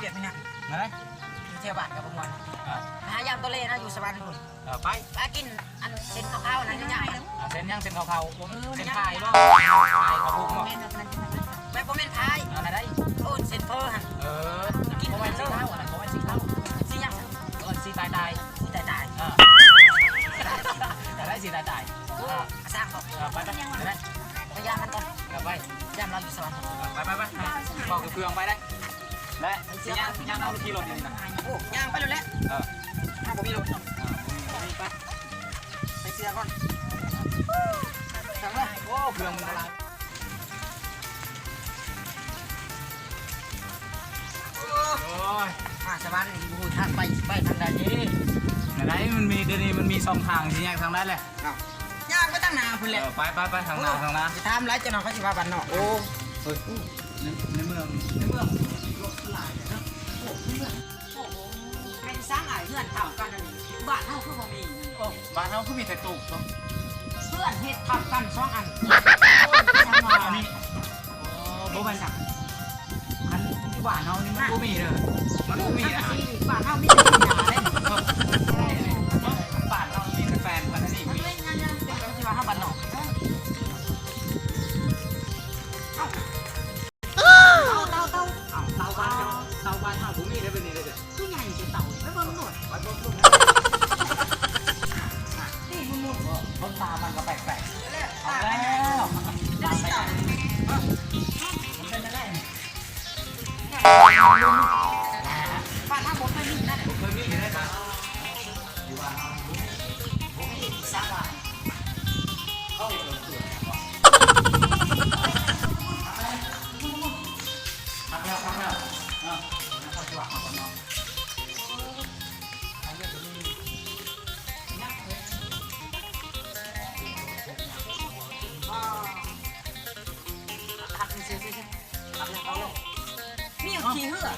เก็บไหมเนี่ย อะไรอยู่เที่ยวบ้านกับพวกมันหายามตัวเล่นะอยู่สวรรค์คุณไปกินอันเส้นข้าวๆนะจะย่างเส้นย่างเส้นเขาเส้นพายบ่พายเขาบุกบ่ไม่ผมเป็นพายอะไรได้โอ้เส้นเฟอร์ฮะกินเขาไว้สีเท้าอะไรเขาไว้สีเท้าสีย่างสีตายตายแต่ได้สีตายสร้างเขาไปได้พยายามกันก่อนไปย่ามเราอยู่สวรรค์ไปบอกกับเครื่องไปได้และสีย่างเอาลูกขี่รถนี่นะโอ้ย่างไปเลยแหละถ้าผมมีรถไปเสียก่อนสั่งเลยโอ้เครื่องมันอะไรมาสวรรค์นี่บูทางไปทางใดนี่ไหนมันมีเดี๋ยวนี้มันมี2ทางสิแยกทางได้แหละย่างไปตั้งนาคุณเลยไปทางหน้าจะทำไรจะนอนเขาจะพาบันเนาะโอ้ในเมืองรถหลายนะโอ้เมืองโอ้เป็นสร้างหลายเพื่อนทำกันบ้านเฮาคือบ่มีโอ้บ้านเฮาคือมีแต่ตูบเพื่อนเฮ็ดทำกัน2 อันทำมานี่โอ้บ่เป็นสักอันที่บ้านเฮานี่มันบ่มีเลยมันบ่มีอ่ะบ้านเฮามีแต่หญ้าเด้บ้านเรามีแต่แฟนกันนี่มีเขาจะมาเฮาบ้านนอกเตาบ้านเฮาบ่มีได้เป็นนี่เลยเด้อผู้ใหญ่จะเต่าไปเบิ่งหน่อยไปเบิ่งลูกนี่มุมๆต้นตามันก็แปลกๆเอาแล้วได้เต่ามันเป็นอะไรบ้านเฮาบ่เคยมีนั่นแหละเคยมีอยู่ได้ป่ะอยู่บ้านเฮาบ่มีสร้างบ้านเขาเฮ็ดเกิดทำแล้วเขาจะว่าเขาก็นอนมีขี้เหือ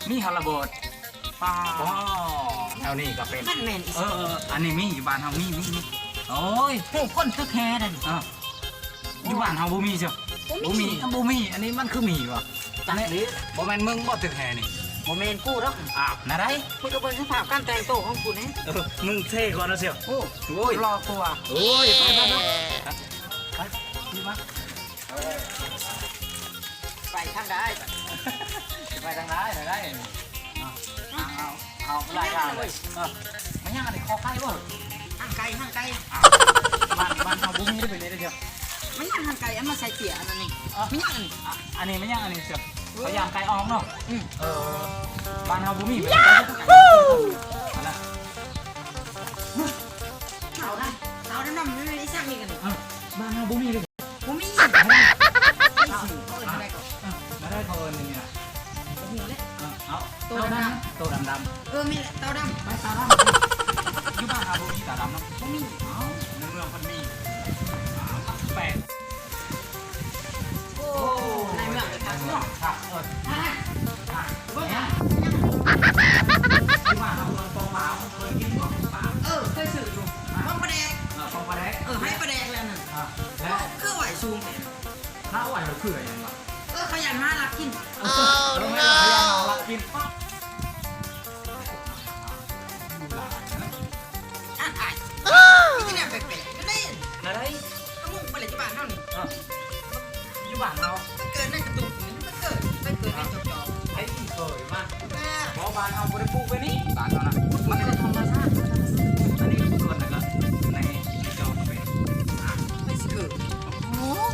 มีฮาราโบดป้าแถวนี้ก็เป็นมันแม่นอันนี้มีอยู่บ้านเฮามีโอ้ยผู้คนตึกแฮนั่นอยู่บ้านเฮาบ่มีเจ้าบ่มีอันนี้มันคือมีวะจังนี้บ่แม่นมึงบ่ตึกแฮนี่บ่แม่นกูหรอกน่ะได้มึงก็เบิ่งสภาพการแต่งตัวของกูนี่มึงเท่ก่อนนะเสี่ยวโอ้ยรอกูอ่ะโอ้ยไปดีมั้ยไปทางใดไปทางไหนได้เอาไล่ทางเลยมันยังอันนี้คอไก่บ่ห่างไกลบ้านเฮาบ่มีได้เป็นได้เดียวมันยังห่างไกลอันมาใส่เตี๋ยอันนั้นนี่มันยังอันนี้มันยังอันนี้เสียพยายามไก่ออกเนาะบ้านเฮาบ่มีแบบอะไรเต่าดำๆไม่ได้สร้างมีกันนี่บ้านเฮาบ่มีเลยบ่มีมาได้เขาอันนี้นะหัวเลยเอาตัวดำมีเต่าดำไปเต่าดำอยู่บ้านเฮาบ่มีเต่าดำเนาะบ่มีในเมืองมันมีแปลกในเมืองเนาะครับเบิ่งที่บ้านเฮาปองหมาเคยกินบ่ปลาเคยซื้ออยู่ปองปลาแดกปองปลาแดกให้ปลาแดกแล้วนั่นแล้วคือไหวซูมถ้าไหวเราคืออะไรวะขยันมารักกินขยันมารักกินที่เนี่ยแปลกๆก็ได้อะไรก็มุ่งไปเลยที่บ้านเท่านี้อยู่บ้านเราเกิดในกระตุกนี่มันเกิดในจอไอ้ที่เคยมาเพราะบ้านเราไม่ได้ปลูกไปนี่บ้านเรานะมันเป็นธรรมชาติอันนี้ส่วนไหนก็ในจอเป็นไม่สิเกิด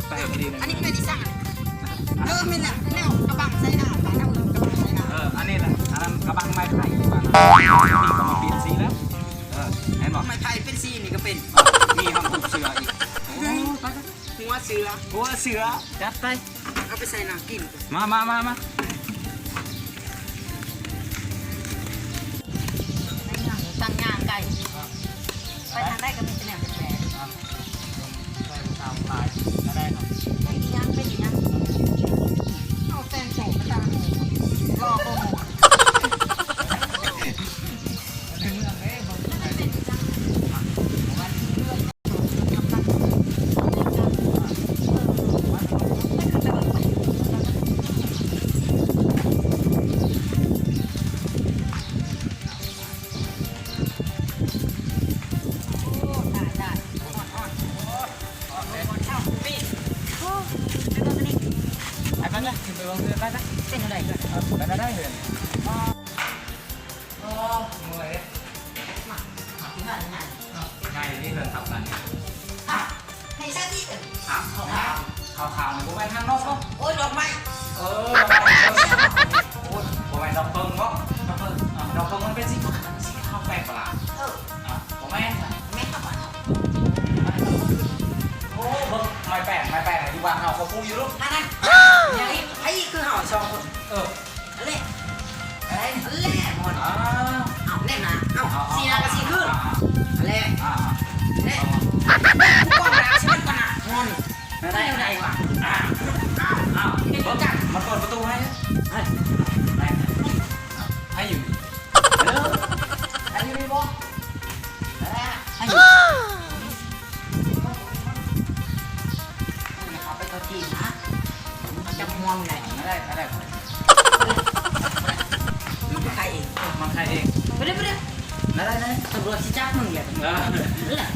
แปลกดีเลยอันนี้เป็นที่สร้างไม่แหละแนวกระบังใส่หน้าบ้านเรากระบังใส่หน้าอันนี้แหละอันนั้นกระบังไม้ไผ่บ้านเรานี่ก็มาเปลี่ยนสีแล้วเห็นบอกไม้ไผ่เป็นสีนี่ก็เป็นมีห้องผูกเสืออีกหัวเสือจัดไปเอาไปใส่น้ำกินมาตั้งย่างไก่ไปทางได้ก็มีแต่แนวแปลกใส่ตามพายได้ครับเป็นยังเอาแตงโสมมาตามรอโปรโมท ได้เลยอ๋อมือเลย มาที่ไหนไง ง่ายที่เดินทำกัน อ่ะให้ซะที่อื่น ขาวๆนี่ผมไปทางนอกเนาะ โอ้ยดอกไม้ โอ้ยผมไปดอกเพิ่งเนาะดอกเพิ่งมันเป็นสีขาวแปลกประหลาดผมไม่ ไม่เข้ามา โอ้เบิ่งไม่แปลกที่บ้านเขาเขาพูดอยู่ลูก อันนั้นยังไอ้คือเห่าสองคน อะไรอะไรหมดเอาแน่นะเอาสีนากับสีขึ้นอะไรเนี่ยกูกองรักฉันก่อนนะงอนได้ยังไงวะนี่รถจักร มันเปิดประตูให้ให้อยู่ ให้อยู่นี่บ่ให้อยู่เขาไปตัวจีนนะมันจะม่วงไหน ไม่ได้ มันใครเอง มันใครเอง ไปเรื่อย ได้ ตำรวจที่จับมึงเลย เออ นี่แหละ